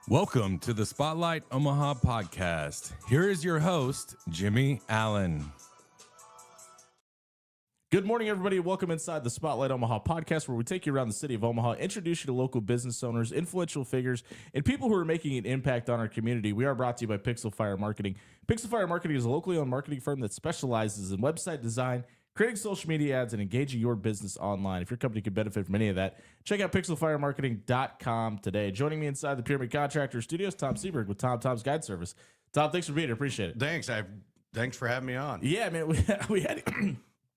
Welcome to the Spotlight Omaha podcast. Here is your host, Jimmy Allen. Good morning, everybody. Welcome inside the Spotlight Omaha podcast, where we take you around the city of Omaha, introduce you to local business owners, influential figures, and people who are making an impact on our community. We are brought to you by Pixel Fire Marketing. Pixel Fire Marketing is a locally owned marketing firm that specializes in website design, creating social media ads, and engaging your business online. If your company could benefit from any of that, check out pixelfiremarketing.com today. Joining me inside the Pyramid Contractor Studios, Tom Sieburg with Tom's Guide Service. Tom, thanks for being here. Appreciate it. Thanks for having me on. Yeah, man, we had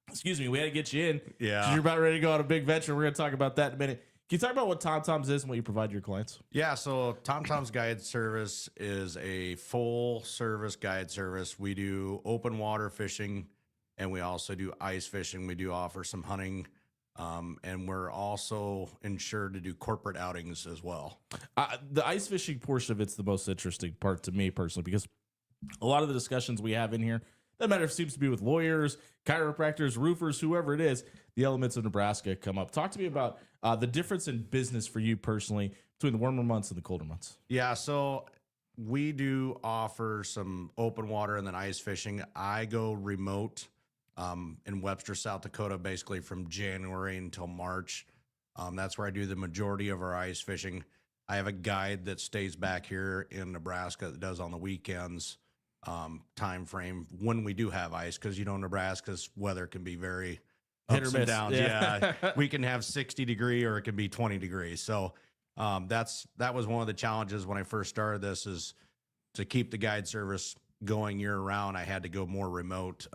excuse me, we had to get you in. Yeah. 'Cause you're about ready to go on a big venture. We're going to talk about that in a minute. Can you talk about what Tom's is and what you provide your clients? Yeah, so Tom's Guide Service is a full service guide service. We do open water fishing and we also do ice fishing. We do offer some hunting, and we're also insured to do corporate outings as well. The ice fishing portion of it's the most interesting part to me personally, because a lot of the discussions we have in here, that matter seems to be with lawyers, chiropractors, roofers, whoever it is, the elements of Nebraska come up. Talk to me about the difference in business for you personally between the warmer months and the colder months. Yeah, so we do offer some open water and then ice fishing. I go remote in Webster, South Dakota, basically from January until March. That's where I do the majority of our ice fishing. I have a guide that stays back here in Nebraska that does on the weekends time frame when we do have ice, because Nebraska's weather can be very Hit or ups miss. and downs. Yeah. Yeah, we can have 60 degree or it can be 20 degrees. So that was one of the challenges when I first started this, is to keep the guide service going year round. I had to go more remote.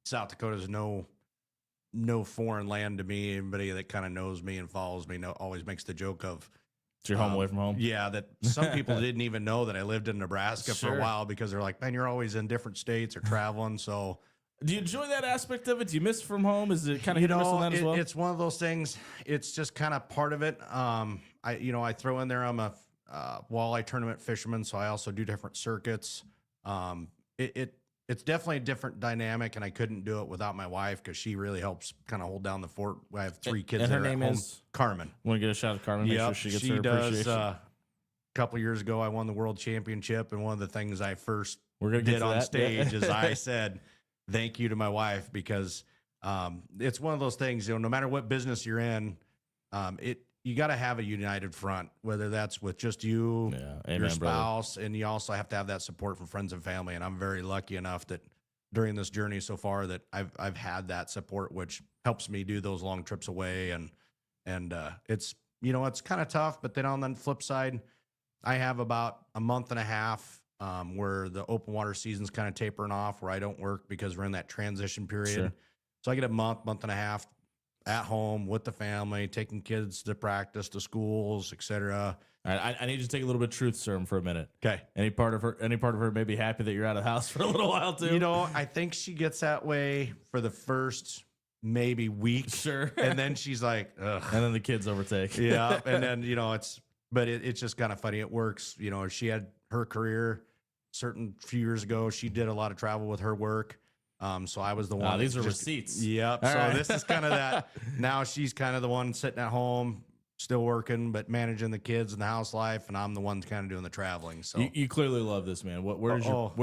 South Dakota is no foreign land to me. Anybody that kind of knows me and follows me always makes the joke of, So you're home away from home? yeah, that some people didn't even know that I lived in Nebraska for Sure. a while, because they're like, man, you're always in different states or traveling. So, Do you enjoy that aspect of it? Do you miss from home? Is it kind of hit or miss on that as well? it's one of those things. It's just kind of part of it. I throw in there, I'm a walleye tournament fisherman, so I also do different circuits. It's definitely a different dynamic, and I couldn't do it without my wife, because she really helps kind of hold down the fort. I have three kids. And her that are at name home. is? Carmen. Want to get a shot at Carmen? Make Yep, sure she gets she her does. appreciation. A couple years ago, I won the world championship, and one of the things I first We're gonna get did to on that. stage Yeah. is I said thank you to my wife, because it's one of those things. No matter what business you're in, you got to have a united front, whether that's with just you, Yeah, amen, your brother. spouse, and you also have to have that support from friends and family. And I'm very lucky enough that during this journey so far that I've had that support, which helps me do those long trips away. And it's kind of tough, but then on the flip side, I have about a month and a half where the open water season's kind of tapering off, where I don't work because we're in that transition period. Sure. So I get a month and a half at home with the family, taking kids to practice, to schools, etc. All right, I need you to take a little bit of truth serum for a minute. Okay. Any part of her may be happy that you're out of the house for a little while too. I think she gets that way for the first maybe week. Sure. And then she's like, ugh. And then the kids overtake. Yeah. And then, it's just kind of funny. It works. She had her career few years ago. She did a lot of travel with her work. So I was the one. These that are just- receipts. Yep. All So right. this is kind of that. Now she's kind of the one sitting at home, still working, but managing the kids and the house life. And I'm the one kind of doing the traveling. So, You clearly love this, man. Where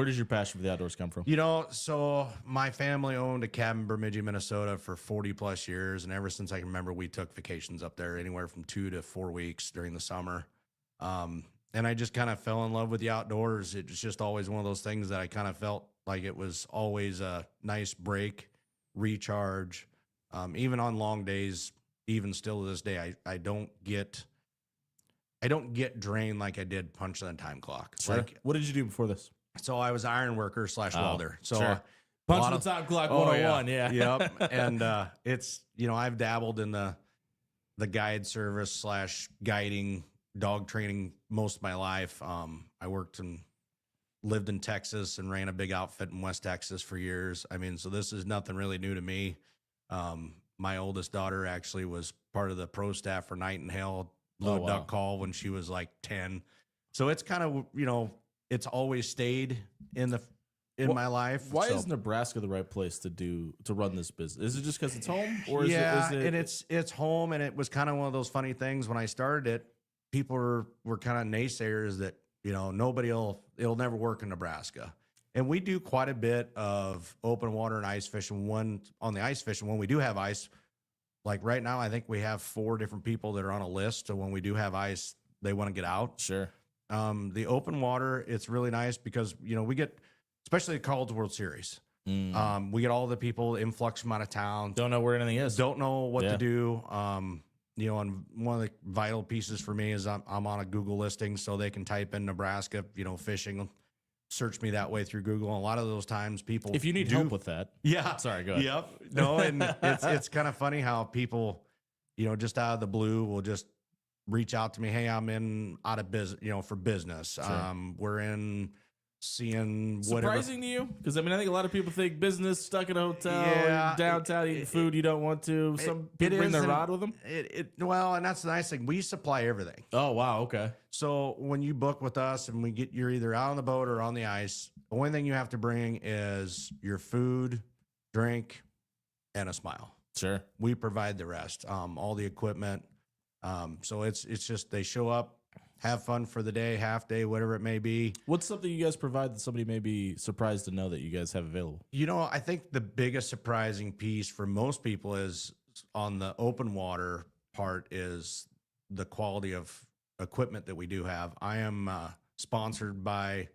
does your passion for the outdoors come from? so my family owned a cabin in Bemidji, Minnesota for 40 plus years. And ever since I can remember, we took vacations up there anywhere from 2 to 4 weeks during the summer. And I just kind of fell in love with the outdoors. It was just always one of those things that I kind of felt like it was always a nice break, recharge. Even on long days, even still to this day, I don't get drained like I did punch on the time clock. Sure. Like, What did you do before this? so I was iron worker / welder. So sure. a Punch lot the of- time clock Oh, 101. Yeah. Yep. And it's, I've dabbled in the guide service / guiding, dog training most of my life. I lived in Texas and ran a big outfit in West Texas for years. I mean, so this is nothing really new to me. My oldest daughter actually was part of the pro staff for Nightingale, blew a duck call when she was like 10. So it's kind of, it's always stayed in my life. Why So- is Nebraska the right place to run this business? Is it just because it's home, or yeah, is it? and it's home, and it was kind of one of those funny things when I started it. people were kind of naysayers that, it'll never work in Nebraska. And we do quite a bit of open water and ice fishing. On the ice fishing, when we do have ice, like right now, I think we have 4 different people that are on a list. So when we do have ice, they want to get out. Sure. The open water, it's really nice because, we get, especially the College World Series. We get all the people influx from out of town. Don't know where anything is. Don't know what to do. And one of the vital pieces for me is I'm on a Google listing, so they can type in Nebraska, fishing, search me that way through Google. And a lot of those times people, If you need help with that. yeah, Sorry, go ahead. Yep. No, and it's kind of funny how people, just out of the blue will just reach out to me. Hey, I'm out of business, for business. Sure. We're in seeing whatever. Surprising to you? Because I think a lot of people think business, stuck in a hotel, Yeah, downtown eating food you don't want to. Some people bring their rod with them. Well, and that's the nice thing. We supply everything. Oh wow, okay. So when you book with us and you're either out on the boat or on the ice, the only thing you have to bring is your food, drink, and a smile. Sure. We provide the rest, all the equipment. So it's just they show up, have fun for the day, half day, whatever it may be. What's something you guys provide that somebody may be surprised to know that you guys have available? I think the biggest surprising piece for most people is on the open water part is the quality of equipment that we do have. I am sponsored by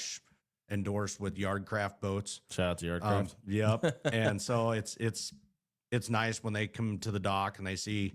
/ endorsed with Yardcraft Boats. Shout out to Yardcraft. Yep. And so it's nice when they come to the dock and they see,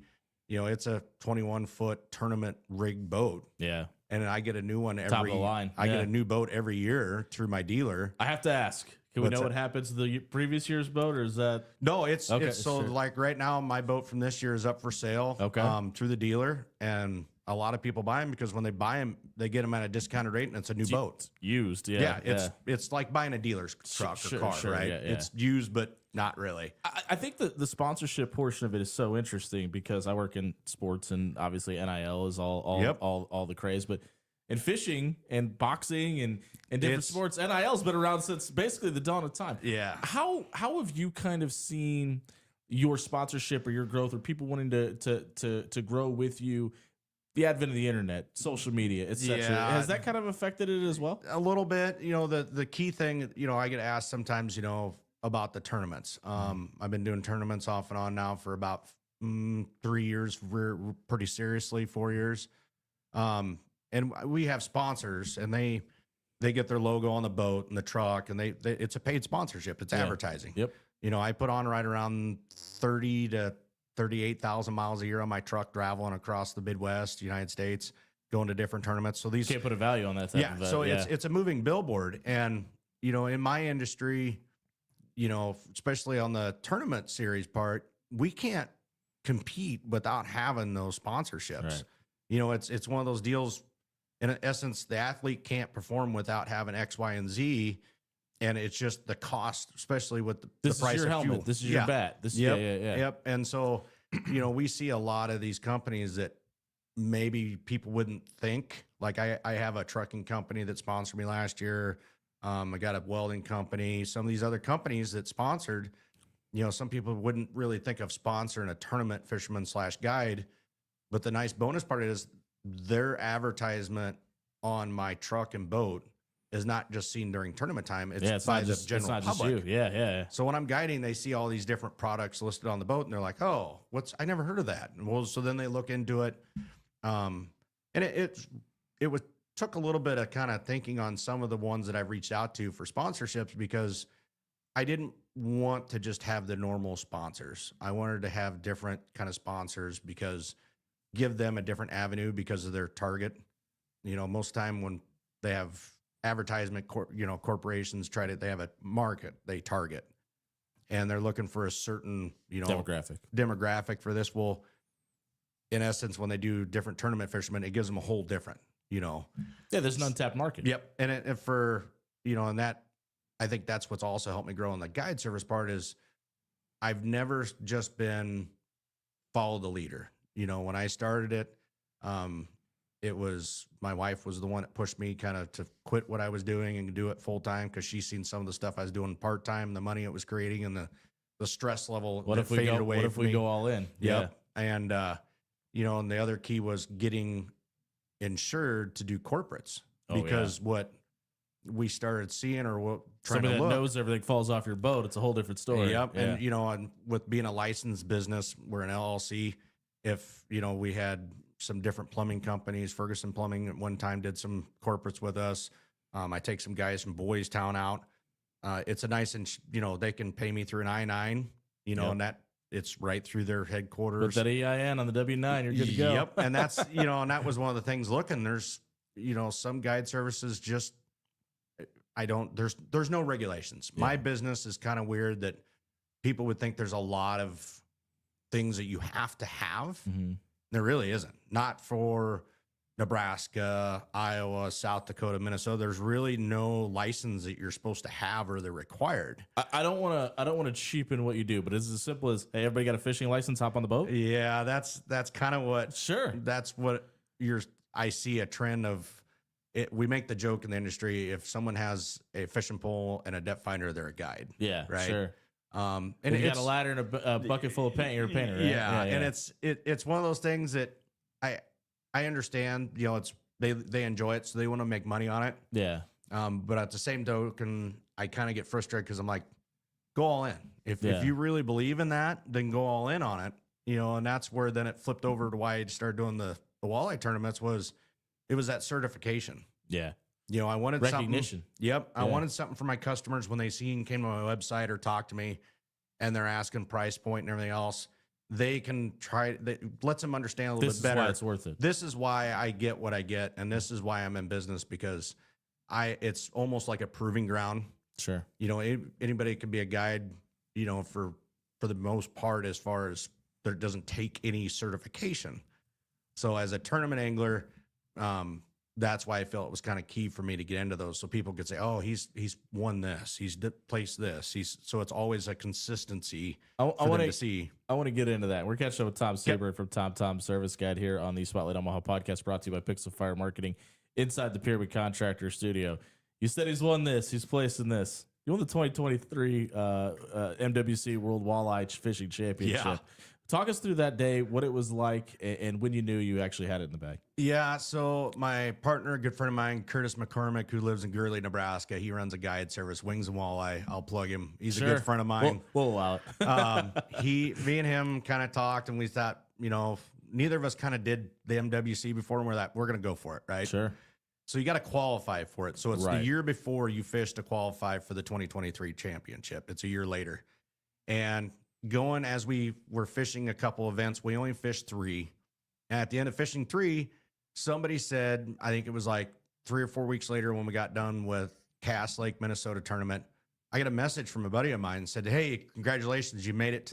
it's a 21-foot tournament rigged boat. Yeah. And I get a new one every Top of the line. I get a new boat every year through my dealer. I have to ask. Can we What's know that? what happens to the previous year's boat, or is that No, it's Okay, so sure. like right now my boat from this year is up for sale. Okay. Through the dealer, and a lot of people buy them because when they buy them, they get them at a discounted rate, and it's a new boat. used? Yeah. It's like buying a dealer's truck Sure, or car, sure, right? yeah. It's used, but not really. I think that the sponsorship portion of it is so interesting because I work in sports and obviously NIL is all Yep. all the craze, but in fishing and boxing and different It's- sports, NIL's been around since basically the dawn of time. Yeah. How have you kind of seen your sponsorship or your growth or people wanting to grow with you? The advent of the internet, social media, etc. Yeah. Has that kind of affected it as well? A little bit. The key thing, I get asked sometimes, about the tournaments. I've been doing tournaments off and on now for about 3 years, pretty seriously, 4 years. And we have sponsors, and they get their logo on the boat and the truck, and it's a paid sponsorship. It's advertising. Yep. I put on right around 30 to 38,000 miles a year on my truck traveling across the Midwest, United States, going to different tournaments. So these Can't put a value on that type yeah, of so it's a moving billboard. And, in my industry, especially on the tournament series part, we can't compete without having those sponsorships. Right. It's one of those deals. In essence, the athlete can't perform without having X, Y, and Z. And it's just the cost, especially with the This price is your of helmet. fuel. This is your bat. This Yep. yeah. Yep. And so, we see a lot of these companies that maybe people wouldn't think. Like I have a trucking company that sponsored me last year. I got a welding company. Some of these other companies that sponsored, some people wouldn't really think of sponsoring a tournament fisherman / guide. But the nice bonus part is their advertisement on my truck and boat is not just seen during tournament time. It's by the general public. Just you. Yeah. So when I'm guiding, they see all these different products listed on the boat, and they're like, "Oh, I never heard of that." And so then they look into it, and it took a little bit of kind of thinking on some of the ones that I've reached out to for sponsorships because I didn't want to just have the normal sponsors. I wanted to have different kind of sponsors because give them a different avenue because of their target. Most time when they have advertisement, corporations they have a market they target, and they're looking for a certain, demographic for this. Well, in essence, when they do different tournament fishermen, it gives them a whole different, Yeah, there's an untapped market. Yep. And for, and that, I think that's what's also helped me grow in the guide service part is I've never just been follow the leader. When I started it, it was my wife was the one that pushed me kind of to quit what I was doing and do it full time because she's seen some of the stuff I was doing part time, the money it was creating, and the stress level. What if we go all in? Yep. And and the other key was getting insured to do corporates Oh, because what we started seeing or what trying Somebody to that look. knows everything falls off your boat. It's a whole different story. Yep. Yeah. And, and with being a licensed business, we're an LLC. If, we had some different plumbing companies, Ferguson Plumbing at one time did some corporates with us. I take some guys from Boys Town out. It's a nice, and they can pay me through an I-9, and that it's right through their headquarters. Put that EIN on the W-9, you're good to go. Yep. And that's, and that was one of the things looking, there's, some guide services just, there's no regulations. Yeah. My business is kind of weird that people would think there's a lot of things that you have to have. Mm-hmm. There really isn't. Not for Nebraska, Iowa, South Dakota, Minnesota. There's really no license that you're supposed to have or they're required. I don't want to cheapen what you do, but it's as simple as, hey, everybody got a fishing license, hop on the boat? Yeah, that's kind of what. Sure. That's what I see a trend of. We make the joke in the industry, if someone has a fishing pole and a depth finder, they're a guide. Yeah, right. Sure. And if you got a ladder and a bucket full of paint, you're a painter, right? Yeah, and it's one of those things that I understand. They enjoy it, so they want to make money on it. Yeah. But at the same token, I kind of get frustrated because I'm like, go all in. If Yeah. you really believe in that, then go all in on it. And that's where then it flipped over to why I started doing the walleye tournaments it was that certification. Yeah. I wanted Recognition. something. Yep. I Yeah. wanted something for my customers when they came to my website or talked to me and they're asking price point and everything else. They can lets them understand a little This bit better. is why it's worth it. This is why I get what I get. And this is why I'm in business because it's almost like a proving ground. Sure. Anybody could be a guide, for the most part, as far as there doesn't take any certification. So as a tournament angler, that's why I felt it was kind of key for me to get into those. So people could say, oh, he's won this, he's placed this. So it's always a consistency for them to see. I want to get into that. We're catching up with Tom Sieburg from Tom Service Guide here on the Spotlight Omaha podcast, brought to you by Pixel Fire Marketing inside the Pyramid Contractor Studio. You said he's won this. He's placed in this. You won the 2023 MWC World Walleye Fishing Championship. Yeah. Talk us through that day, what it was like, and when you knew you actually had it in the bag. Yeah, so my partner, a good friend of mine, Curtis McCormick, who lives in Gurley, Nebraska, he runs a guide service, Wings and Walleye. I'll plug him. He's a good friend of mine. We'll allow it. Me and him kind of talked, and we thought, neither of us kind of did the MWC before, and we're going to go for it, right? Sure. So you got to qualify for it. So it's Right. the year before you fish to qualify for the 2023 championship. It's a year later. And going as we were fishing a couple events, we only fished 3. And at the end of fishing 3, somebody said, I think it was like 3 or 4 weeks later when we got done with Cass Lake, Minnesota tournament, I got a message from a buddy of mine and said, hey, congratulations, you made it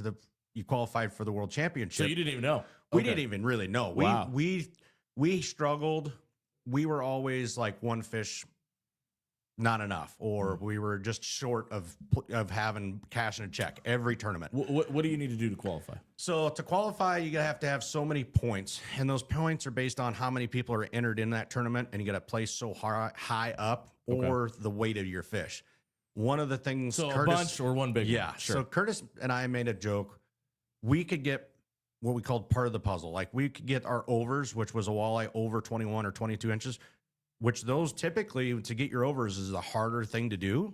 you qualified for the world championship. So you didn't even know? We Okay. didn't even really know. Wow. We struggled. We were always like one fish not enough, or we were just short of having cash in a check every tournament. What do you need to do to qualify? So to qualify, you have to have so many points, and those points are based on how many people are entered in that tournament, and you got to place so high up, or the weight of your fish. One of the things, So Curtis, a bunch or one big yeah. one? Sure. So Curtis and I made a joke. We could get what we called part of the puzzle. Like we could get our overs, which was a walleye over 21 or 22 inches, which those typically to get your overs is a harder thing to do.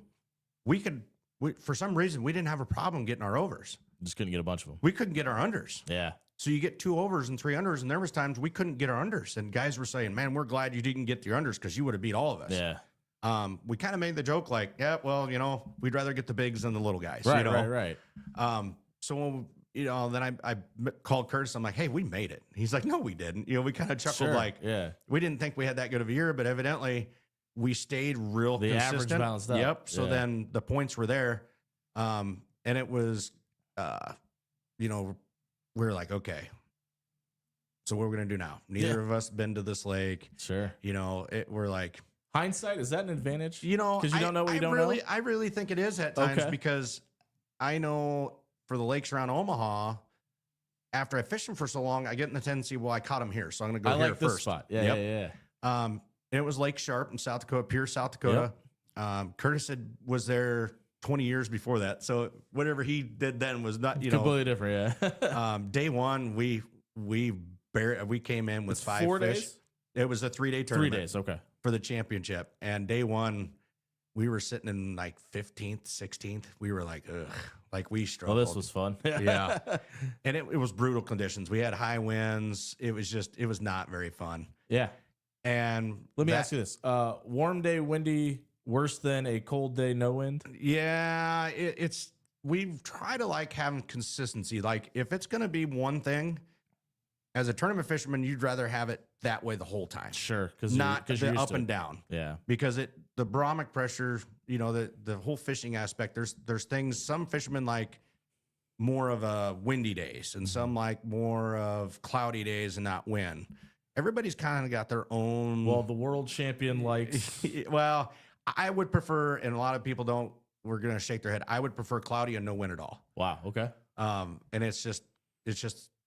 For some reason, we didn't have a problem getting our overs. Just couldn't get a bunch of them. We couldn't get our unders. Yeah. So you get 2 overs and 3 unders, and there was times we couldn't get our unders. And guys were saying, man, we're glad you didn't get your unders because you would have beat all of us. Yeah. We kind of made the joke like, yeah, well, we'd rather get the bigs than the little guys. Right, right. So when then I called Curtis. I'm like, hey, we made it. He's like, no, we didn't. We kind of chuckled like, yeah, we didn't think we had that good of a year, but evidently we stayed real the consistent. average balanced out. Yep. So Yeah. then the points were there. And it was, we were like, okay, so what are we going to do now? Neither of us been to this lake. Sure. We're like, hindsight, is that an advantage? because you don't know what you don't know? I really think it is at times Okay. because I know for the lakes around Omaha, after I fished them for so long, I get in the tendency, well, I caught them here, so I'm going to go I here like this first. spot. Yeah, Yep. yeah. And it was Lake Sharp in South Dakota, Pierre, South Dakota. Curtis was there 20 years before that, so whatever he did then was not, Completely different. Yeah. day one, we came in with It's 5 4 fish. days? It was a 3-day 3 tournament days. Okay. for the championship. And day one, we were sitting in like 15th, 16th. We were like, ugh, like we struggled. Well, this was fun. Yeah. And it was brutal conditions. We had high winds. It was not very fun. Yeah. And Let me ask you this. Warm day, windy, worse than a cold day, no wind? Yeah, we try to like having consistency. Like if it's going to be one thing, as a tournament fisherman, you'd rather have it that way the whole time. Sure. Not the up and down. Yeah. Because the barometric pressure, the whole fishing aspect, there's things, some fishermen like more of a windy days and some like more of cloudy days and not wind. Everybody's kind of got their own. Well, the world champion likes. Well, I would prefer, and a lot of people don't, we're going to shake their head. I would prefer cloudy and no wind at all. Wow. Okay. And it's just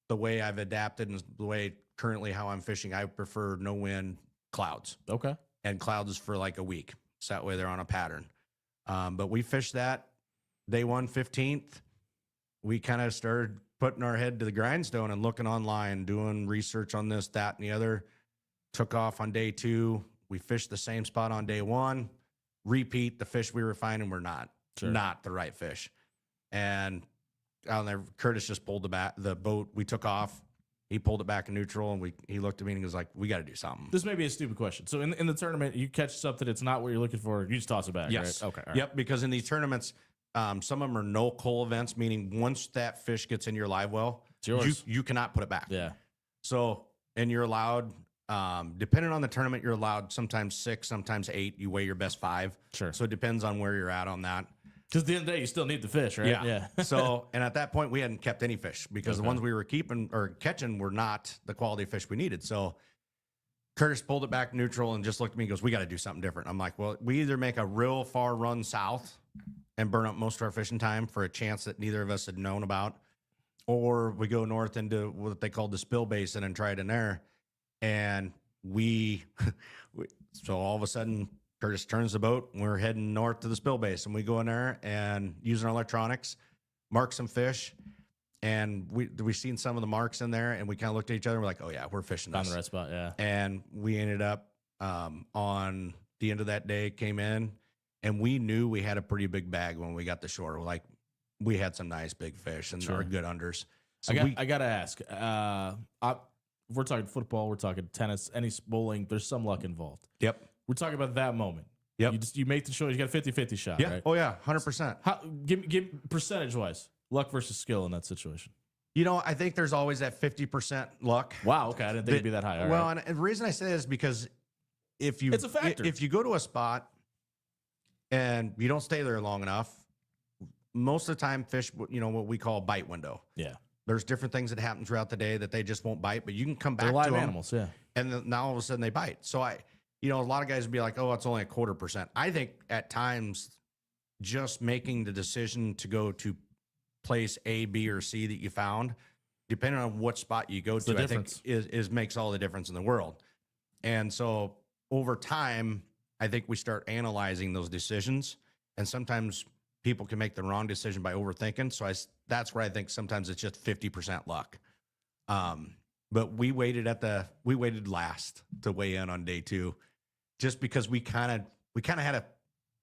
the way I've adapted and the way currently how I'm fishing. I prefer no wind, clouds. Okay. And clouds is for like a week. So that way they're on a pattern. But we fished that day 1, 15th. We kind of started putting our head to the grindstone and looking online, doing research on this, that, and the other. Took off on day 2. We fished the same spot on day 1. Repeat, the fish we were finding were not the right fish. And out there, Curtis just pulled the boat. We took off. He pulled it back in neutral, and he looked at me and he was like, "We got to do something." This may be a stupid question. So in the tournament, you catch something that's not what you're looking for, you just toss it back. Yes. Right? Okay. All right. Yep. Because in these tournaments, some of them are no cull events, meaning once that fish gets in your live well, It's yours. you cannot put it back. Yeah. So, and you're allowed, depending on the tournament, you're allowed sometimes 6, sometimes 8. You weigh your best 5. Sure. So it depends on where you're at on that. Because at the end of the day, you still need the fish, right? Yeah. So, and at that point, we hadn't kept any fish because the ones we were keeping or catching were not the quality of fish we needed. So Curtis pulled it back neutral and just looked at me and goes, "We got to do something different." I'm like, well, we either make a real far run south and burn up most of our fishing time for a chance that neither of us had known about, or we go north into what they called the spill basin and try it in there. And so all of a sudden, Curtis turns the boat and we're heading north to the spill basin. We go in there and using our electronics, mark some fish. And we seen some of the marks in there and we kind of looked at each other and we're like, oh yeah, we're fishing On this. the right spot, yeah. And we ended up on the end of that day, came in and we knew we had a pretty big bag when we got to shore. Like we had some nice big fish and our good unders. So I got to ask, if we're talking football, we're talking tennis, any bowling, there's some luck involved. Yep. We're talking about that moment. Yep. You make the choice. You got a 50-50 shot, Yeah. right? Oh yeah. 100%. How, give percentage-wise, luck versus skill in that situation. I think there's always that 50% luck. Wow. Okay. I didn't think it'd be that high. All right. And the reason I say that is because it's a factor. If you go to a spot and you don't stay there long enough, most of the time fish, what we call a bite window. Yeah. There's different things that happen throughout the day that they just won't bite, but you can come back They're to live them. animals, yeah. And then now all of a sudden they bite. So a lot of guys would be like, oh, it's only 0.25%. I think at times just making the decision to go to place A, B, or C that you found, depending on what spot you go to, I think is makes all the difference in the world. And so over time, I think we start analyzing those decisions, and sometimes people can make the wrong decision by overthinking. So that's where I think sometimes it's just 50% luck. But we waited last to weigh in on day 2, just because we kind of had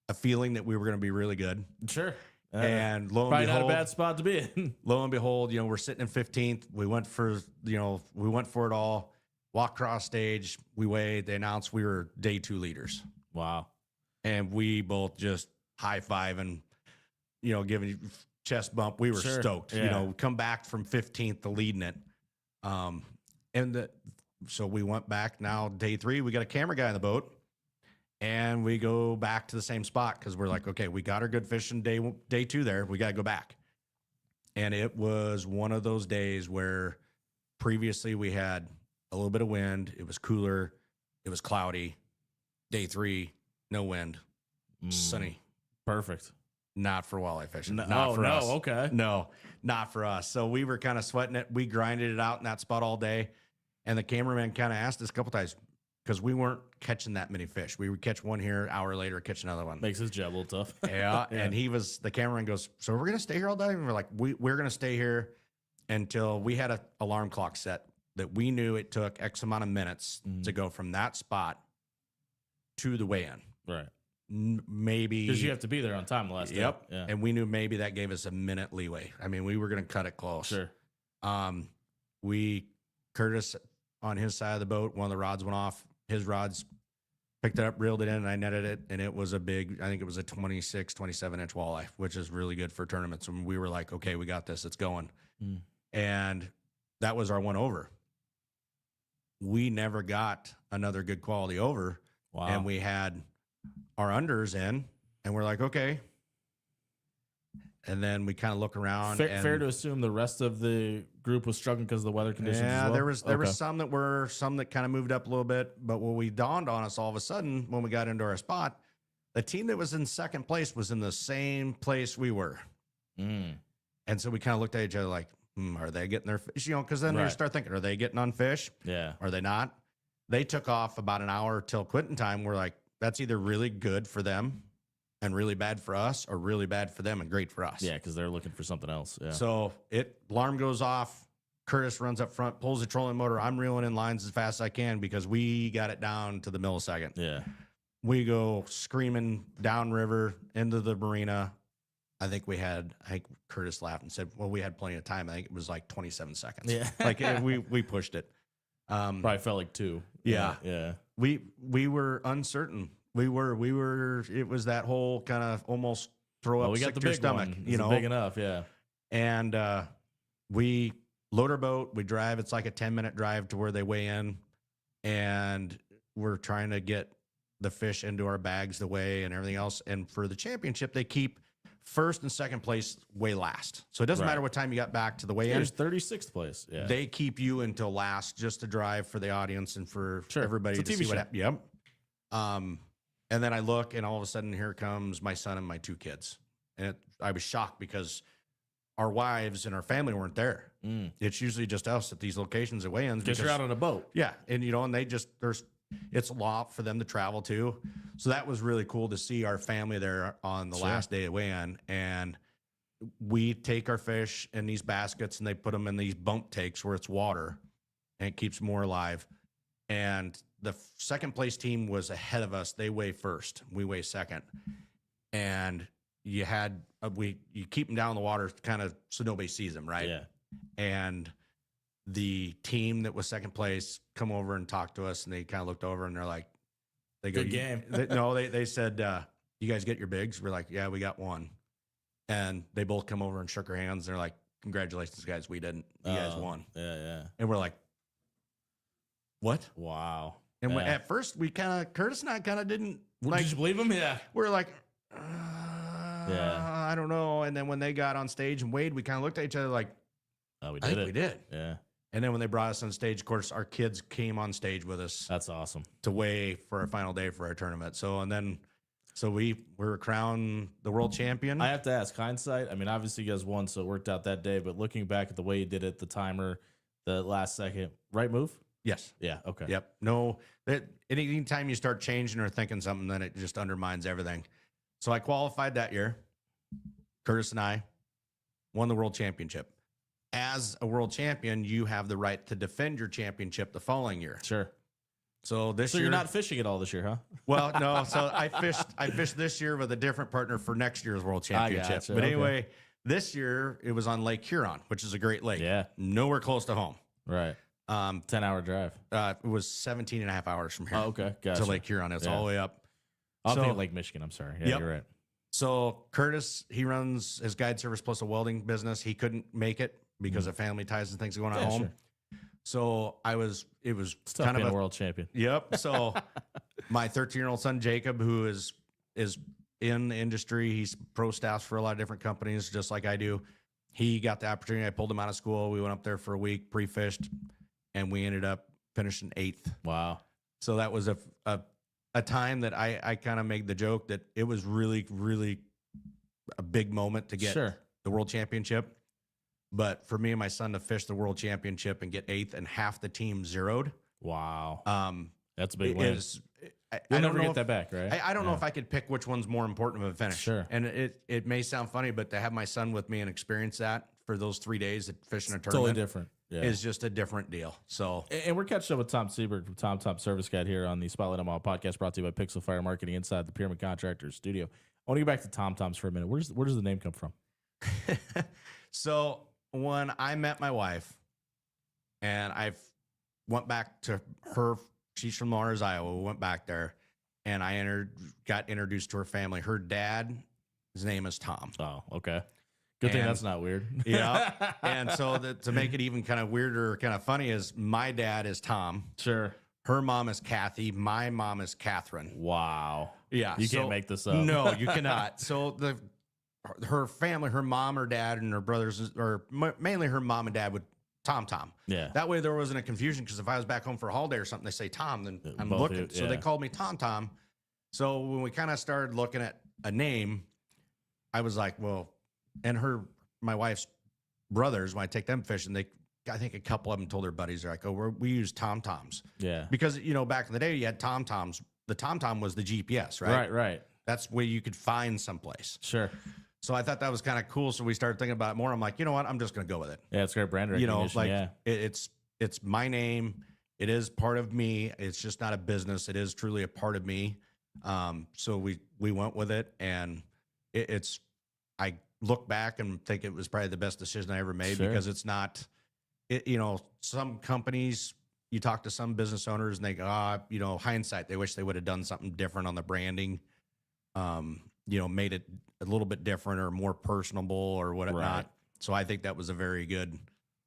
a feeling that we were going to be really good. Sure. And lo and probably behold, not a bad spot to be in. Lo and behold, we're sitting in 15th. We went for it all. Walk across stage. We weighed. They announced we were day 2 leaders. Wow. And we both just high-fiving, giving chest bump. We were stoked. Yeah. Come back from 15th to leading it. So we went back. Now day 3, we got a camera guy in the boat, and we go back to the same spot because we're like, okay, we got our good fishing day 2 there. We got to go back. And it was one of those days where previously we had a little bit of wind. It was cooler. It was cloudy. Day 3, no wind, sunny. Perfect. Not for walleye fishing. No, Not for us. Okay. No, not for us. So we were kind of sweating it. We grinded it out in that spot all day. And the cameraman kind of asked us a couple times because we weren't catching that many fish. We would catch one here, hour later, catch another one. Makes his job a little tough. Yeah. And the cameraman goes, so we're going to stay here all day? And we're like, we're going to stay here until we had an alarm clock set that we knew it took X amount of minutes to go from that spot to the weigh-in. Right. Maybe Because you have to be there on time the last day. Yep. Yeah. And we knew maybe that gave us a minute leeway. I mean, we were going to cut it close. Sure. Curtis on his side of the boat, one of the rods went off. His rods picked it up, reeled it in, and I netted it. And it was I think it was a 26, 27-inch walleye, which is really good for tournaments. And we were like, okay, we got this. It's going. And that was our one over. We never got another good quality over. Wow. And we had our unders in, and we're like, okay. And then we kind of look around. Fair to assume the rest of the group was struggling because of the weather conditions. Yeah, as well? there was some that kind of moved up a little bit. But what we dawned on us all of a sudden when we got into our spot, the team that was in second place was in the same place we were. And so we kind of looked at each other like, are they getting their fish? Because then you start thinking, are they getting on fish? Yeah. Are they not? They took off about an hour till quitting time. We're like, that's either really good for them and really bad for us, or really bad for them and great for us. Yeah, because they're looking for something else. Yeah. So alarm goes off. Curtis runs up front, pulls the trolling motor. I'm reeling in lines as fast as I can because we got it down to the millisecond. Yeah. We go screaming downriver into the marina. I think Curtis laughed and said, well, we had plenty of time. I think it was like 27 seconds. Yeah. Like we pushed it. Probably felt like 2. Yeah. Yeah. We were uncertain. We were, it was that whole kind of almost throw up, we got sick the to your big stomach, one. Big enough. Yeah. And we load our boat, we drive. It's like a 10-minute drive to where they weigh in, and we're trying to get the fish into our bags to weigh and everything else. And for the championship, they keep first and second place weigh last. So it doesn't matter what time you got back to the weigh in. There's 36th place. Yeah. They keep you until last just to drive for the audience and for everybody to see what happens. Yep. And then I look, and all of a sudden, here comes my son and my 2 kids. And I was shocked because our wives and our family weren't there. It's usually just us at these locations at weigh-ins. Because you're out on a boat. Yeah. And, and it's a lot for them to travel to. So that was really cool to see our family there on the last day of weigh-in. And we take our fish in these baskets, and they put them in these bump takes where it's water, and it keeps more alive. And the second place team was ahead of us. They weigh first. We weigh second. And you keep them down in the water kind of so nobody sees them, right? Yeah. And the team that was second place come over and talk to us, and they kind of looked over, and they're like, good game. They said, you guys get your bigs? We're like, yeah, we got one. And they both come over and shook our hands. They're like, congratulations, guys. We didn't. You guys won. Yeah. And we're like, what? Wow. And at first, Curtis and I kind of didn't. Did you believe him? Yeah. We're like, I don't know. And then when they got on stage and weighed, we kind of looked at each other like, oh, we I think we did. Yeah. And then when they brought us on stage, of course, our kids came on stage with us. That's awesome. To weigh for our final day for our tournament. So we were crowned the world champion. I have to ask, hindsight, I mean, obviously you guys won, so it worked out that day. But looking back at the way you did it, the timer, the last second, right move? Yes. Yeah. Okay. Yep. No, anytime you start changing or thinking something, then it just undermines everything. So I qualified that year. Curtis and I won the world championship. As a world champion, you have the right to defend your championship the following year. Sure. So this year, you're not fishing it all this year, huh? Well, no. So I fished this year with a different partner for next year's world championship. Gotcha. But anyway, this year it was on Lake Huron, which is a great lake. Yeah. Nowhere close to home. Right. 10-hour drive. It was 17 and a half hours from here. Oh, okay. Gotcha. To Lake Huron. It's all the way up. I'm thinking Lake Michigan. I'm sorry. Yeah, you're right. So Curtis, he runs his guide service plus a welding business. He couldn't make it because of family ties and things going on at home. Sure. So it was It's tough kind of being a world champion. Yep. So my 13-year-old son, Jacob, who is in the industry, he's pro staffs for a lot of different companies, just like I do. He got the opportunity. I pulled him out of school. We went up there for a week, pre-fished, and we ended up finishing 8th. Wow. So that was a time that I kind of made the joke that it was really, really a big moment to get the world championship. But for me and my son to fish the world championship and get 8th and half the team zeroed. Wow. That's a big win. You'll never get that back, right? I don't know if I could pick which one's more important of a finish. Sure. And it may sound funny, but to have my son with me and experience that for those 3 days at fishing a tournament. Totally different. is just a different deal. So, and we're catching up with Tom Sieburg from Tom Service Guide here on the Spotlight Omaha podcast, brought to you by Pixel Fire Marketing inside the Pyramid Contractors studio. I want to get back to Tom's for a minute. Where does the name come from? so when I met my wife, and I went back to her, she's from Mars, Iowa. We went back there, and I got introduced to her family. Her dad, his name is Tom. Oh, okay. Good thing that's not weird. Yeah. And so to make it even kind of weirder, kind of funny, is my dad is Tom. Sure. Her mom is Kathy. My mom is Catherine. Wow. Yeah. You can't make this up. No, you cannot. So her family, her mom, her dad, and her brothers, or mainly her mom and dad, would Tom. Yeah. That way there wasn't a confusion, because if I was back home for a holiday or something, they say Tom, then I'm Both looking. you, So they called me Tom. So when we kind of started looking at a name, I was like, well, and my wife's brothers, when I take them fishing, I think a couple of them told their buddies, they're like, oh, we use Toms. Yeah. Because, back in the day, you had Toms. The Tom was the GPS, right? Right. That's where you could find someplace. Sure. So I thought that was kind of cool. So we started thinking about it more. I'm like, you know what? I'm just going to go with it. Yeah, it's great brand recognition. It's my name. It is part of me. It's just not a business. It is truly a part of me. So we went with it, and I look back and think it was probably the best decision I ever made, because it's not, some companies, you talk to some business owners and they go, hindsight, they wish they would have done something different on the branding, made it a little bit different or more personable or whatnot. Right. So I think that was a very good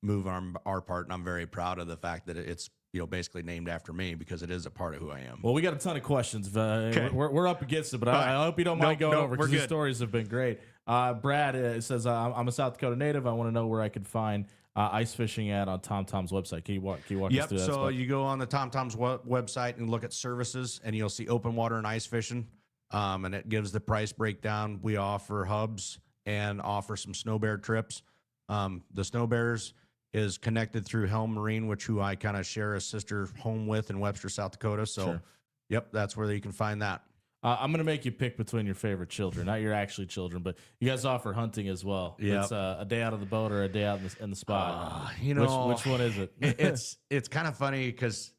move on our part, and I'm very proud of the fact that it's basically named after me, because it is a part of who I am. Well, we got a ton of questions. We're up against it, but I hope you don't mind going over, because these stories have been great. Brad says, I'm a South Dakota native. I want to know where I could find ice fishing on Tom's website. Can you walk us through that? So you go on the Tom's website and look at services, and you'll see open water and ice fishing. And it gives the price breakdown. We offer hubs and offer some snow bear trips. The snow bears is connected through Helm Marine, who I kind of share a sister home with in Webster, South Dakota. So, Sure. Yep, that's where you can find that. I'm going to make you pick between your favorite children, not your actually children, but you guys offer hunting as well. Yep. It's a day out of the boat or a day out in the spot. Which one is it? It's kind of funny, because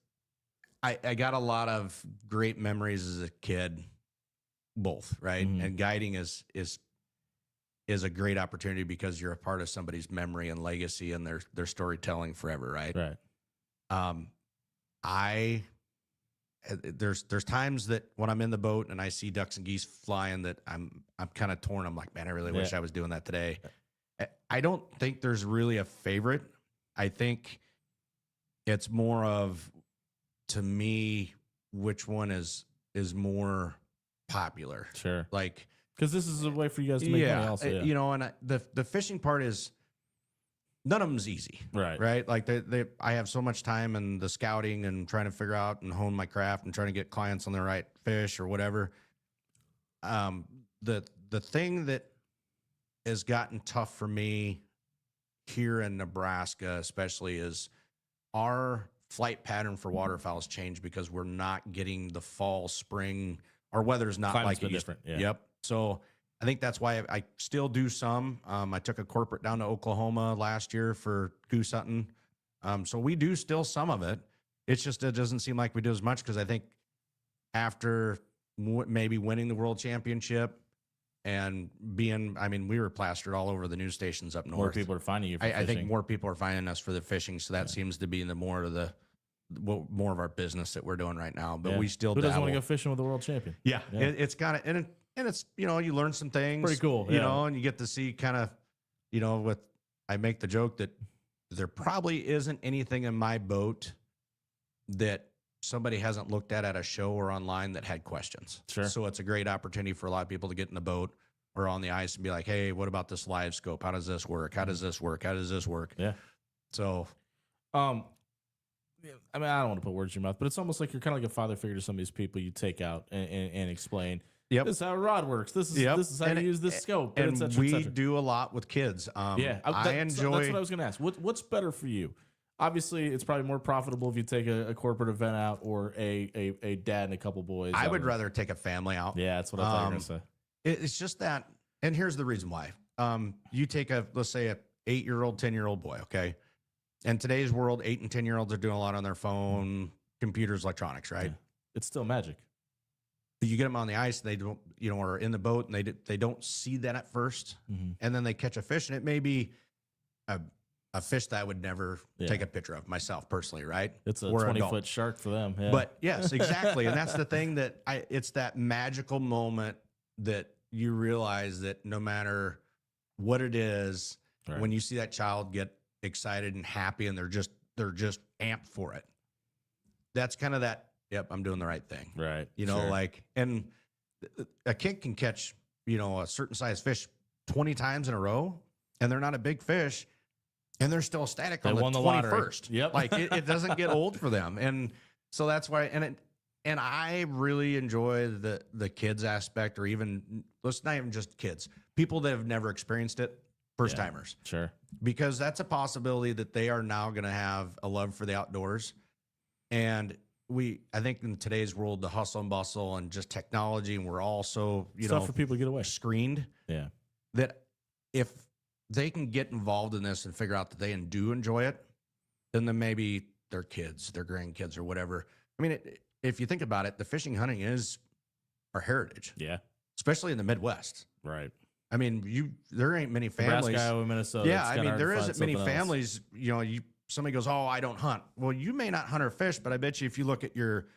I got a lot of great memories as a kid, both, right? Mhm. And guiding is a great opportunity, because you're a part of somebody's memory and legacy and their storytelling forever, right? Right. There's times that when I'm in the boat and I see ducks and geese flying, that I'm kind of torn. I'm like, man, I really wish I was doing that today. I don't think there's really a favorite. I think it's more of, to me, which one is more popular. Sure. Like, because this is a way for you guys to make money also. Yeah. And the fishing part is, none of them's easy. Right. Like I have so much time in the scouting and trying to figure out and hone my craft and trying to get clients on the right fish or whatever. The thing that has gotten tough for me here in Nebraska, especially, is our flight pattern for waterfowl has changed, because we're not getting the fall, spring. Our weather's not Climate's like it been used. different. Yeah. Yep. So I think that's why I still do some. I took a corporate down to Oklahoma last year for goose hunting. So we do still some of it. It's just, it doesn't seem like we do as much, because I think after maybe winning the world championship and we were plastered all over the news stations up north. More people are finding you for I think fishing. more people are finding us for the fishing. So that seems to be more of our business that we're doing right now. But we still Who doesn't want to dabble. go fishing with the world champion? Yeah. It's got to, and it's, you learn some things. Pretty cool. And you get to see kind of, I make the joke that there probably isn't anything in my boat that somebody hasn't looked at a show or online that had questions. Sure. So it's a great opportunity for a lot of people to get in the boat or on the ice and be like, hey, what about this live scope? How does this work? How does this work? How does this work? Yeah. So, I don't want to put words in your mouth, but it's almost like you're kind of like a father figure to some of these people you take out and explain. Yep. This is how a rod works. This is how you use this scope. And et cetera, we et cetera. do a lot with kids. I enjoy. That's what I was going to ask. What's better for you? Obviously, it's probably more profitable if you take a corporate event out or a dad and a couple boys. I would rather take a family out. Yeah, that's what I thought you were going to say. It's just that, and here's the reason why. You take let's say a 8-year-old, 10-year-old boy, okay? In today's world, 8 and 10-year-olds are doing a lot on their phone, computers, electronics, right? Yeah. It's still magic. You get them on the ice, they don't, or in the boat, and they don't see that at first, and then they catch a fish, and it may be a fish that I would never take a picture of myself personally, right? It's a Or 20-foot shark for them. Yeah. But yes, exactly, and that's the thing that it's that magical moment that you realize that no matter what it is, Right. when you see that child get excited and happy, and they're just amped for it. That's kind of that. Yep, I'm doing the right thing. Right. Sure. Like, and a kid can catch, a certain size fish 20 times in a row, and they're not a big fish, and they're still ecstatic on the 21st. Yep. Like it doesn't get old for them. And so that's why, and I really enjoy the kids aspect, or even, let's not even just kids, people that have never experienced it, first timers. Sure. Because that's a possibility that they are now going to have a love for the outdoors. And I think in today's world, the hustle and bustle and just technology, and we're also, Stuff for people to get away. screened. Yeah. That if they can get involved in this and figure out that they do enjoy it, then maybe their kids, their grandkids, or whatever. I mean, if you think about it, the fishing, hunting is our heritage. Yeah. Especially in the Midwest. Right. I mean, there ain't many families. Nebraska, Iowa, Minnesota. Yeah, I mean, there isn't many families. Somebody goes, "Oh, I don't hunt." Well, you may not hunt or fish, but I bet you if you look at your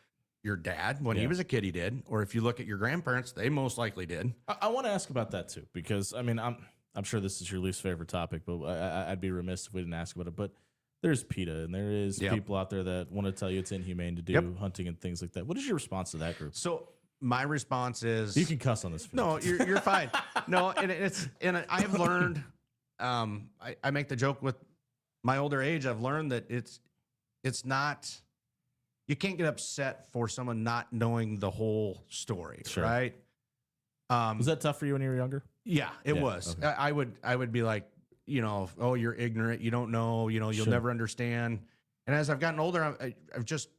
dad when he was a kid, he did, or if you look at your grandparents, they most likely did. I want to ask about that too, because I mean, I'm sure this is your least favorite topic, but I'd be remiss if we didn't ask about it. But there's PETA, and there is people out there that want to tell you it's inhumane to do hunting and things like that. What is your response to that group? So my response is, you can cuss on this. No, you're fine. No, and I've learned. I make the joke with my older age. I've learned that it's not. You can't get upset for someone not knowing the whole story, right? Was that tough for you when you were younger? Yeah, it was. Okay. I would be like, oh, you're ignorant. You don't know. You'll never understand. And as I've gotten older, I've just,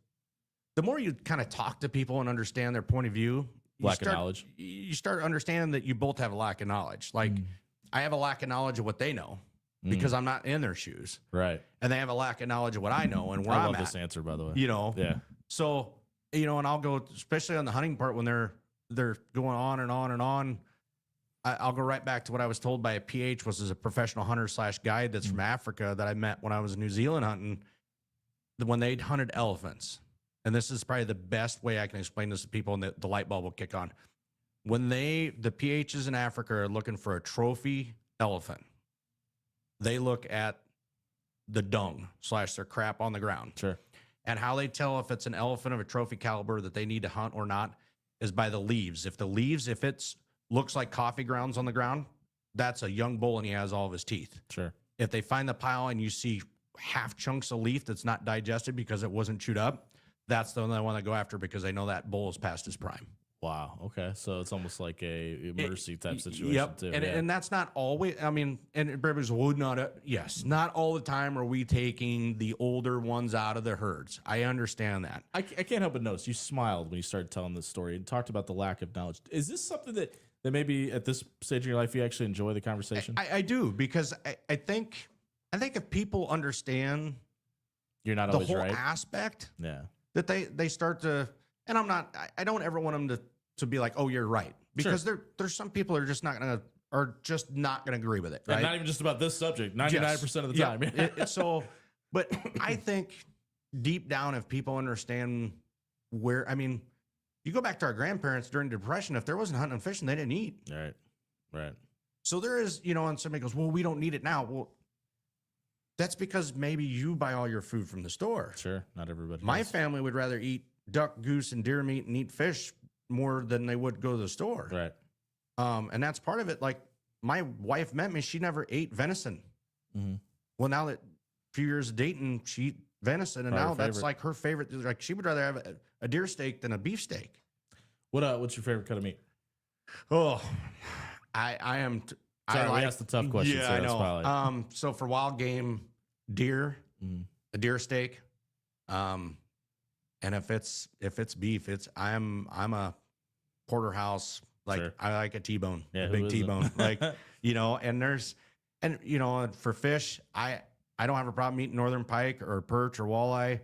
the more you kind of talk to people and understand their point of view, lack of knowledge. You start understanding that you both have a lack of knowledge. Like I have a lack of knowledge of what they know because I'm not in their shoes. Right. And they have a lack of knowledge of what I know and where I'm at. I love this answer, by the way. Yeah. So, and I'll go, especially on the hunting part, when they're going on and on and on. I'll go right back to what I was told by a PH, was as a professional hunter / guide that's from Africa that I met when I was in New Zealand hunting. When they'd hunted elephants, and this is probably the best way I can explain this to people, and the light bulb will kick on. When the PHs in Africa are looking for a trophy elephant, they look at the dung / their crap on the ground. Sure. And how they tell if it's an elephant of a trophy caliber that they need to hunt or not is by the leaves. If it's looks like coffee grounds on the ground, that's a young bull and he has all of his teeth. Sure. If they find the pile and you see half chunks of leaf that's not digested because it wasn't chewed up, that's the one I want to go after because they know that bull is past his prime. Wow. Okay. So it's almost like a mercy type situation too. And that's not always, I mean, and everybody's, not all the time are we taking the older ones out of the herds. I understand that. I can't help but notice you smiled when you started telling this story and talked about the lack of knowledge. Is this something that maybe at this stage of your life you actually enjoy the conversation? I do, because I think if people understand you're not the always whole right aspect, that they start to, and I don't ever want them to be like, oh, you're right, because there's some people that are just not gonna agree with it, right? And not even just about this subject, 99% of the time. So, but I think deep down, if people understand where, I mean, you go back to our grandparents during the Depression, if there wasn't hunting and fishing, they didn't eat. Right. So there is, and somebody goes, well, we don't need it now. Well, that's because maybe you buy all your food from the store. Sure, not everybody. My family would rather eat duck, goose, and deer meat and eat fish more than they would go to the store. Right. And that's part of it. Like, my wife met me, she never ate venison. Mm-hmm. Well, now that a few years of dating, she eat venison, and now that's like her favorite. Like, she would rather have a deer steak than a beef steak. What's your favorite cut of meat? Oh, I am. Sorry, we asked the tough questions. Yeah, I know. So for wild game, deer, a deer steak, and if it's beef, I'm a porterhouse. Like, sure. I like a T-bone, a big T-bone. Like, and for fish, I I don't have a problem eating northern pike or perch or walleye.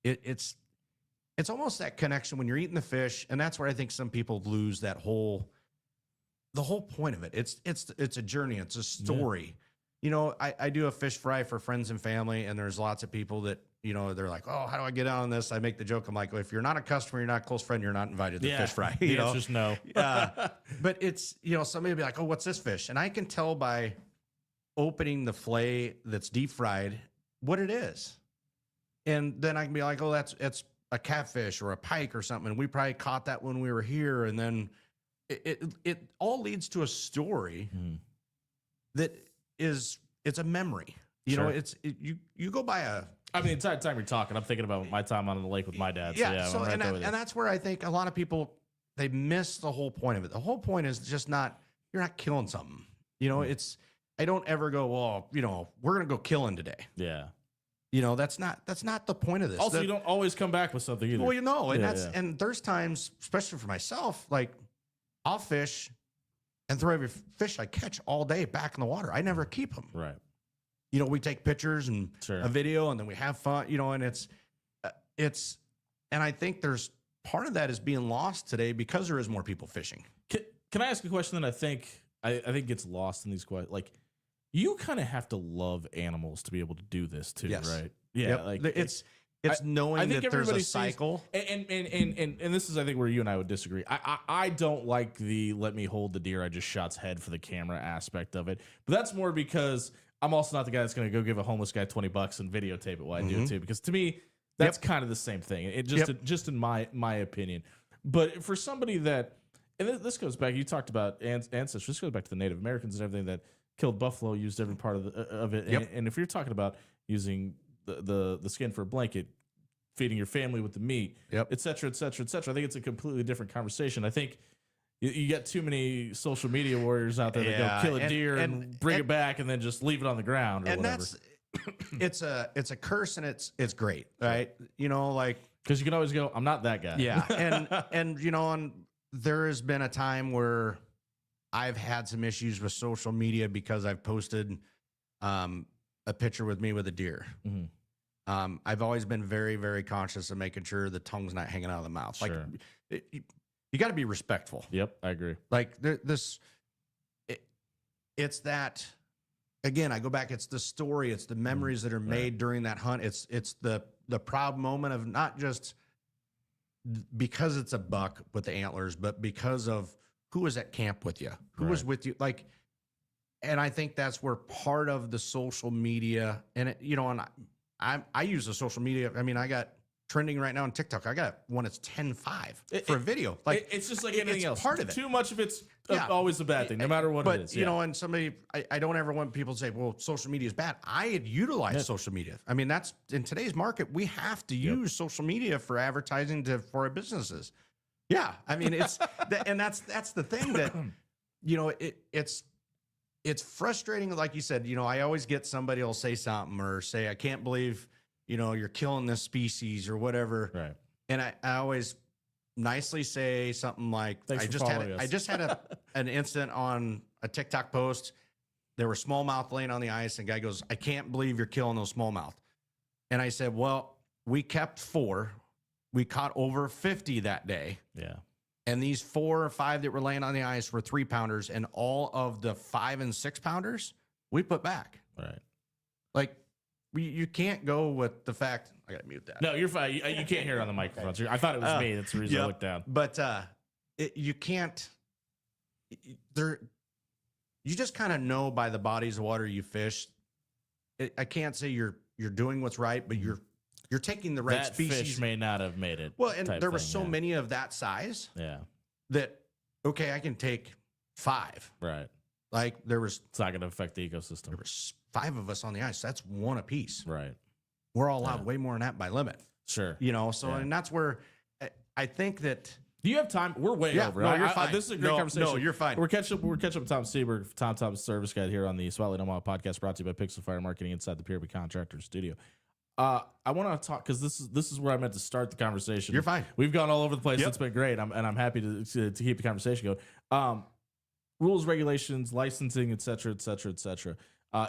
It's almost that connection when you're eating the fish, and that's where I think some people lose the whole point of it. It's a journey. It's a story. You know, I do a fish fry for friends and family, and there's lots of people that, you know, they're like, oh, how do I get on this? I make the joke. I'm like, well, if you're not a customer, you're not a close friend, you're not invited to the fish fry. The answer's no. But it's, you know, somebody will be like, oh, what's this fish? And I can tell by opening the fillet that's deep fried what it is. And then I can be like, oh, it's a catfish or a pike or something. And we probably caught that when we were here. And then it all leads to a story that is, it's a memory. You know, you go by a. I mean, the entire time you're talking, I'm thinking about my time on the lake with my dad. Yeah. So, and that's where I think a lot of people, they miss the whole point of it. The whole point is just you're not killing something. You know, I don't ever go, well, you know, we're going to go killing today. Yeah. You know, that's not the point of this. Also, you don't always come back with something either. Well, you know, and and there's times, especially for myself, like I'll fish and throw every fish I catch all day back in the water. I never keep them. Right. You know, we take pictures and a video, and then we have fun. You know, and it's, and I think there's part of that is being lost today because there is more people fishing. Can I ask a question that I think gets lost in these questions? Like, you kind of have to love animals to be able to do this too, right? Yeah, yep. like it's knowing that there's a cycle. And this is, I think, where you and I would disagree. I don't like the let me hold the deer I just shot's head for the camera aspect of it, but that's more because I'm also not the guy that's going to go give a homeless guy $20 and videotape it while I do it too. Because to me, that's kind of the same thing. It just in my opinion. But for somebody that, and this goes back, you talked about ancestors. This goes back to the Native Americans and everything that killed buffalo, used every part of it. And if you're talking about using the skin for a blanket, feeding your family with the meat, et cetera, et cetera, et cetera, I think it's a completely different conversation. I think you get too many social media warriors out there that go kill a deer and bring it back and then just leave it on the ground or whatever. It's a curse, and it's great, right? You know, like, because you can always go, I'm not that guy. Yeah, and you know, there has been a time where I've had some issues with social media because I've posted a picture with me with a deer. I've always been very, very conscious of making sure the tongue's not hanging out of the mouth. Like, you got to be respectful. Yep, I agree. Like it's that. Again, I go back. It's the story. It's the memories that are made during that hunt. It's the proud moment of not just because it's a buck with the antlers, but because of who was at camp with you, who was with you. Like, and I think that's where part of the social media and it, you know, and I use the social media. I mean, I got trending right now on TikTok. I got one that's 10.5 for a video. Like, it's just like anything else. Part of it. Too much of it's always a bad thing, no matter what it is. But, you know, and I don't ever want people to say, well, social media is bad. I had utilized social media. I mean, that's in today's market, we have to use social media for advertising for our businesses. Yeah. I mean, it's, and that's the thing that, you know, it's frustrating. Like you said, you know, I always get somebody will say something or say, I can't believe, you know, you're killing this species or whatever. Right. And I always nicely say something like, I just had an incident on a TikTok post. There were smallmouth laying on the ice, and guy goes, I can't believe you're killing those smallmouth. And I said, well, we kept 4. We caught over 50 that day. Yeah. And these 4 or 5 that were laying on the ice were 3-pounders, and all of the 5 and 6-pounders we put back. Right. Like, you can't go with the fact. I gotta mute that. No, you're fine. You can't hear it on the microphone. So I thought it was me. That's the reason I looked down. But you can't. You just kind of know by the bodies of water you fish. I can't say you're doing what's right, but you're taking the right that species. Fish may not have made it. Well, and there were so many of that size. Yeah. That okay, I can take 5. Right. Like it's not going to affect the ecosystem. There was 5 of us on the ice. That's 1 apiece. Right. We're all allowed way more than that by limit. Sure. You know, so and that's where I think that. Do you have time? We're way over. No, you're fine. This is a great conversation. No, you're fine. We're catching up with Tom Sieburg, Tom's service guide here on the Spotlight Omaha podcast, brought to you by Pixel Fire Marketing inside the Pyramid Contractor Studio. I want to talk because this is where I meant to start the conversation. You're fine. We've gone all over the place. It's been great. I'm happy to keep the conversation going. Rules, regulations, licensing, et cetera, et cetera, et cetera.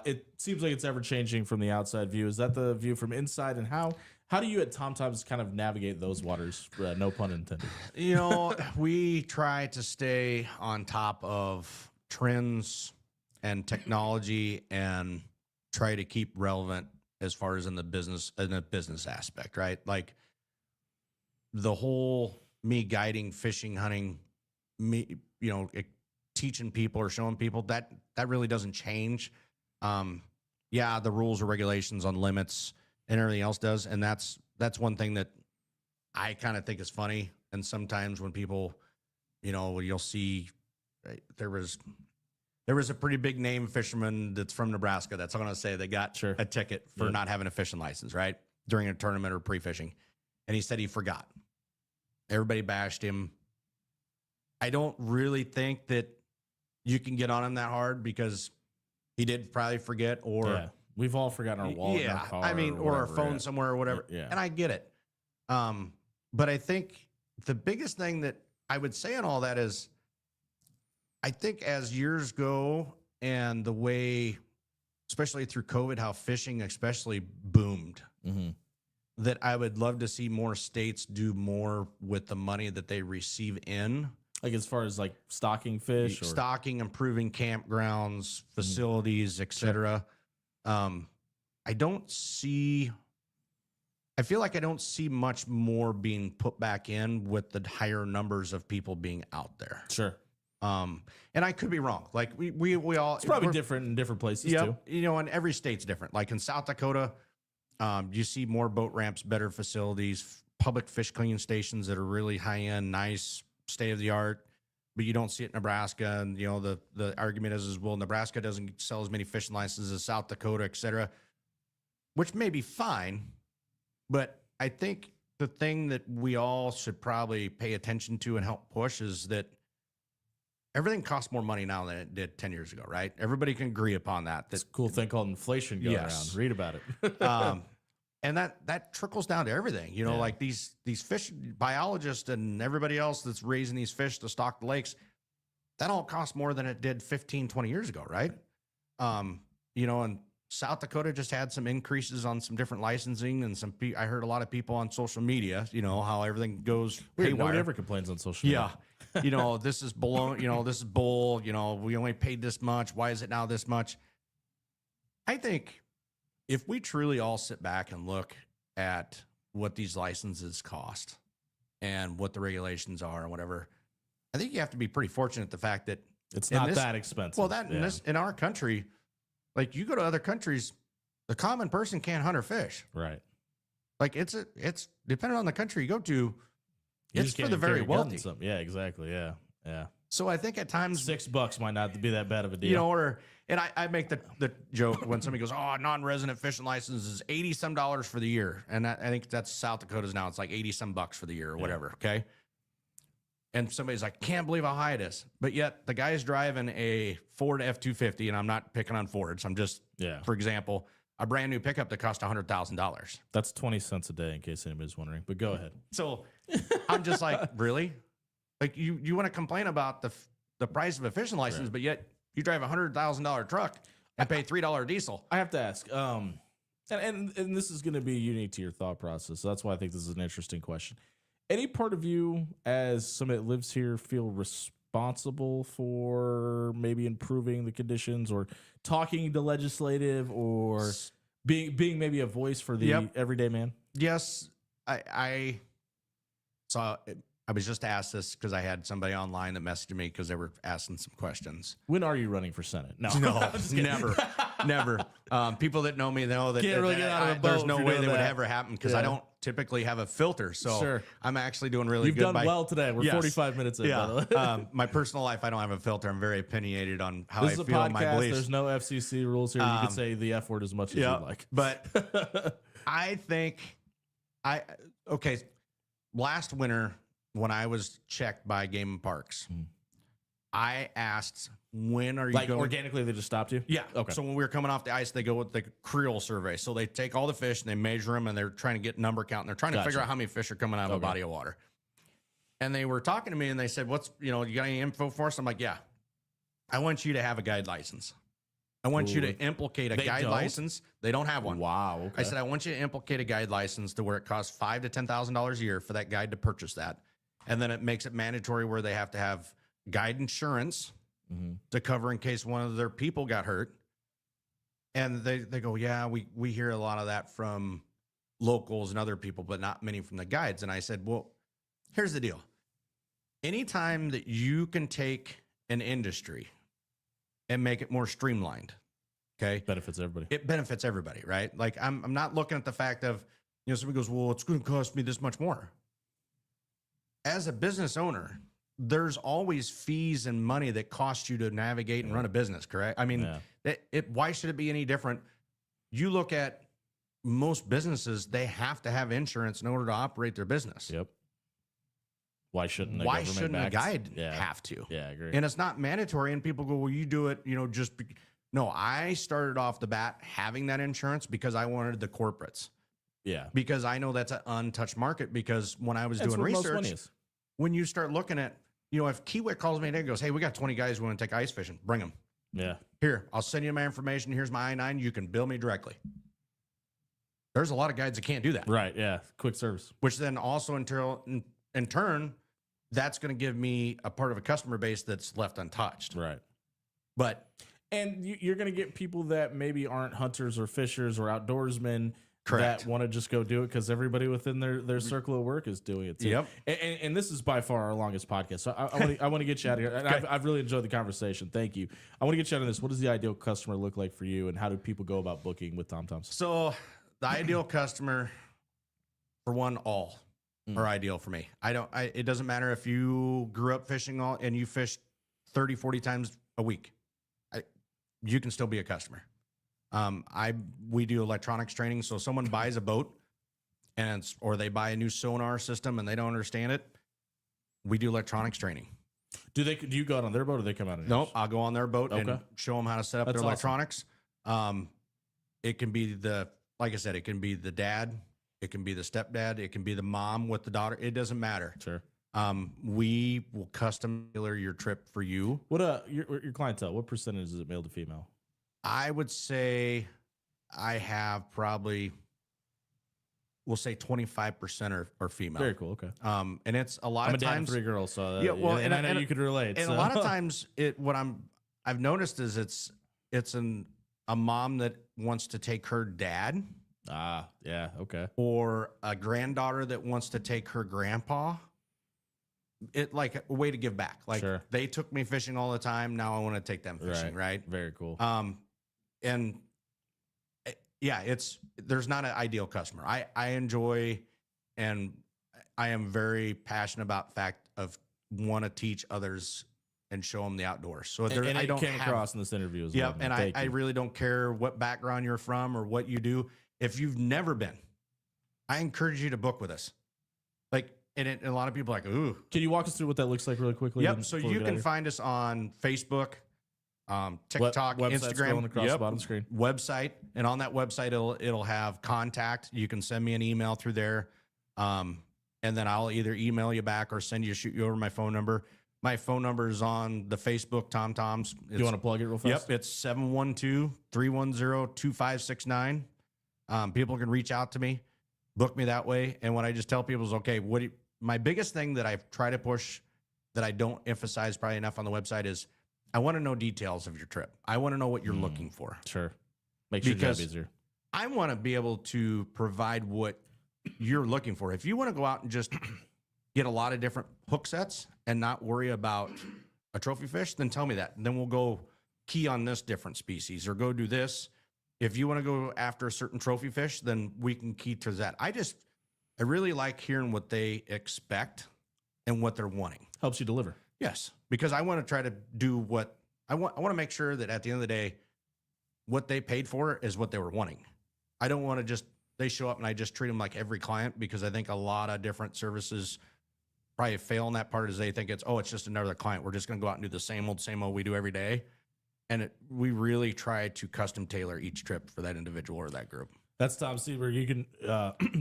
It seems like it's ever changing from the outside view. Is that the view from inside? And how do you at Tom Tom's kind of navigate those waters? No pun intended. You know, we try to stay on top of trends and technology and try to keep relevant as far as in the business aspect, right? Like the whole me guiding, fishing, hunting, me, teaching people or showing people that really doesn't change. Yeah, the rules or regulations on limits and everything else does. And that's one thing that I kind of think is funny. And sometimes when people, you'll see there was a pretty big name fisherman that's from Nebraska. That's all I'm going to say. They got a ticket for not having a fishing license, right? During a tournament or pre-fishing. And he said he forgot. Everybody bashed him. I don't really think that you can get on him that hard because he did probably forget, or we've all forgotten our wallet in our car. I mean, or our phone somewhere or whatever. Yeah. And I get it. But I think the biggest thing that I would say on all that is I think as years go and the way, especially through COVID, how fishing especially boomed, that I would love to see more states do more with the money that they receive in. Like as far as like stocking fish, stocking, improving campgrounds, facilities, etc. I feel like I don't see much more being put back in with the higher numbers of people being out there. Sure. And I could be wrong. Like we all, it's probably different in different places too. And every state's different. Like in South Dakota, you see more boat ramps, better facilities, public fish cleaning stations that are really high end, nice, state of the art, but you don't see it in Nebraska. And the argument is well, Nebraska doesn't sell as many fishing licenses as South Dakota, et cetera, which may be fine. But I think the thing that we all should probably pay attention to and help push is that everything costs more money now than it did 10 years ago, right? Everybody can agree upon that. That's a cool thing called inflation going around. Read about it. And that trickles down to everything, like these fish biologists and everybody else that's raising these fish to stock the lakes, that all costs more than it did 15, 20 years ago, right? And South Dakota just had some increases on some different licensing and I heard a lot of people on social media, how everything goes haywire. Nobody ever complains on social media. Yeah. This is baloney, this is bull, we only paid this much. Why is it now this much? I think if we truly all sit back and look at what these licenses cost and what the regulations are and whatever, I think you have to be pretty fortunate the fact that it's not that expensive. Well, in our country, like you go to other countries, the common person can't hunt or fish. Right. Like it's depending on the country you go to, it's for the very wealthy. Yeah, exactly. Yeah. Yeah. So I think at times $6 might not be that bad of a deal. And I make the joke when somebody goes, "Oh, non-resident fishing license is $80 some for the year," and I think that's South Dakota's now. It's like $80 some for the year or whatever. Okay. And somebody's like, "Can't believe how high it is," but yet the guy's driving a Ford F-250, and I'm not picking on Fords. I'm just, for example, a brand new pickup that cost $100,000. That's 20 cents a day, in case anybody's wondering. But go ahead. So I'm just like, really? Like you want to complain about the price of a fishing license, but yet you drive a $100,000 truck and pay $3 diesel. I have to ask, and this is going to be unique to your thought process. So that's why I think this is an interesting question. Any part of you, as somebody that lives here, feel responsible for maybe improving the conditions or talking to legislative or being maybe a voice for the everyday man? Yes, I saw. I was just asked this because I had somebody online that messaged me because they were asking some questions. When are you running for Senate? No, never. People that know me know that, there's no way that would ever happen because I don't typically have a filter. So I'm actually doing really good. You've done well today. We're 45 minutes in. Yeah. By the way. My personal life, I don't have a filter. I'm very opiniated on how I feel on my beliefs. There's no FCC rules here. You can say the F word as much as you like. But I think last winter, when I was checked by Game and Parks, I asked, when are you going? Organically, they just stopped you? Yeah. Okay. So when we were coming off the ice, they go with the Creole survey. So they take all the fish and they measure them and they're trying to get number count and they're trying to figure out how many fish are coming out of a body of water. And they were talking to me and they said, you got any info for us? I'm like, yeah. I want you to have a guide license. I want you to implicate a They guide don't? license. They don't have one. Wow. Okay. I said, I want you to implicate a guide license to where it costs $5,000 to $10,000 a year for that guide to purchase that. And then it makes it mandatory where they have to have guide insurance to cover in case one of their people got hurt. And they go, yeah, we hear a lot of that from locals and other people, but not many from the guides. And I said, well, here's the deal. Anytime that you can take an industry and make it more streamlined, okay? Benefits everybody. It benefits everybody, right? Like I'm not looking at the fact of, somebody goes, well, it's going to cost me this much more. As a business owner, there's always fees and money that cost you to navigate and run a business, correct? I mean, why should it be any different? You look at most businesses, they have to have insurance in order to operate their business. Yep. Why shouldn't a guide have to? Yeah, I agree. And it's not mandatory. And people go, well, you do it, no, I started off the bat having that insurance because I wanted the corporates. Yeah. Because I know that's an untouched market. Because when I was doing research, when you start looking at, if Kiewit calls me and goes, hey, we got 20 guys who want to take ice fishing, bring them. Yeah. Here, I'll send you my information. Here's my I-9. You can bill me directly. There's a lot of guides that can't do that. Right. Yeah. Quick service. Which then also in turn, that's going to give me a part of a customer base that's left untouched. Right. And you're going to get people that maybe aren't hunters or fishers or outdoorsmen that want to just go do it because everybody within their circle of work is doing it too. Yep. And this is by far our longest podcast. So I want to get you out of here. And I've really enjoyed the conversation. Thank you. I want to get you out of this. What does the ideal customer look like for you, and how do people go about booking with Tom Toms? So the ideal customer, for one, all are ideal for me. It doesn't matter if you grew up fishing and you fish 30, 40 times a week. You can still be a customer. We do electronics training. So someone buys a boat or they buy a new sonar system and they don't understand it. We do electronics training. Do you go out on their boat or they come out on yours? Nope. I'll go on their boat and show them how to set up their electronics. It can be like I said, it can be the dad, it can be the stepdad, it can be the mom with the daughter. It doesn't matter. Sure. We will custom tailor your trip for you. What your clientele? What percentage is it male to female? I would say I have probably, we'll say 25% are female. Very cool. Okay. And it's a lot I'm of a dad times. of 3 girls, so Yeah, well, and I know you could relate. And so. a lot of times, I've noticed is it's a mom that wants to take her dad. Yeah. Okay. Or a granddaughter that wants to take her grandpa. It like a way to give back. Like they took me fishing all the time. Now I want to take them fishing. Right. Very cool. And yeah, there's not an ideal customer. I enjoy, and I am very passionate about the fact of want to teach others and show them the outdoors. So and I don't came across in this interview as well. Yep. And I really don't care what background you're from or what you do. If you've never been, I encourage you to book with us. And a lot of people are like, ooh. Can you walk us through what that looks like really quickly? Yep. So you can find us on Facebook, TikTok, Instagram, across the bottom screen. Website, and on that website it'll have contact. You can send me an email through there, and then I'll either email you back or shoot you over my phone number. My phone number is on the Facebook Tom Toms. Do you want to plug it real fast? Yep, it's 712-310-2569. People can reach out to me, book me that way, and what I just tell people is, okay, my biggest thing that I try to push that I don't emphasize probably enough on the website is I want to know details of your trip. I want to know what you're looking for. Sure. Makes your job easier. I want to be able to provide what you're looking for. If you want to go out and just get a lot of different hook sets and not worry about a trophy fish, then tell me that. And then we'll go key on this different species or go do this. If you want to go after a certain trophy fish, then we can key to that. I really like hearing what they expect and what they're wanting. Helps you deliver. Yes, because I want to try to do what I want. I want to make sure that at the end of the day, what they paid for is what they were wanting. I don't want to they show up and I just treat them like every client, because I think a lot of different services probably fail in that part is they think it's just another client. We're just going to go out and do the same old we do every day. And we really try to custom tailor each trip for that individual or that group. That's Tom Sieburg. You can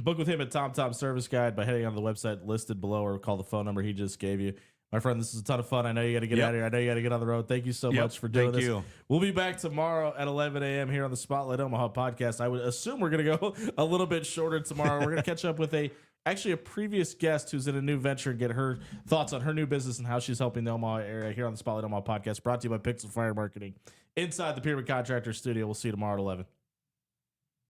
book with him at Tom Service Guide by heading on the website listed below or call the phone number he just gave you. My friend, this is a ton of fun. I know you got to get Yep. out of here. I know you got to get on the road. Thank you so Yep. much for doing Thank this. you. We'll be back tomorrow at 11 a.m. here on the Spotlight Omaha podcast. I would assume we're going to go a little bit shorter tomorrow. We're going to catch up with a previous guest who's in a new venture and get her thoughts on her new business and how she's helping the Omaha area here on the Spotlight Omaha podcast, brought to you by Pixel Fire Marketing inside the Pyramid Contractor Studio. We'll see you tomorrow at 11.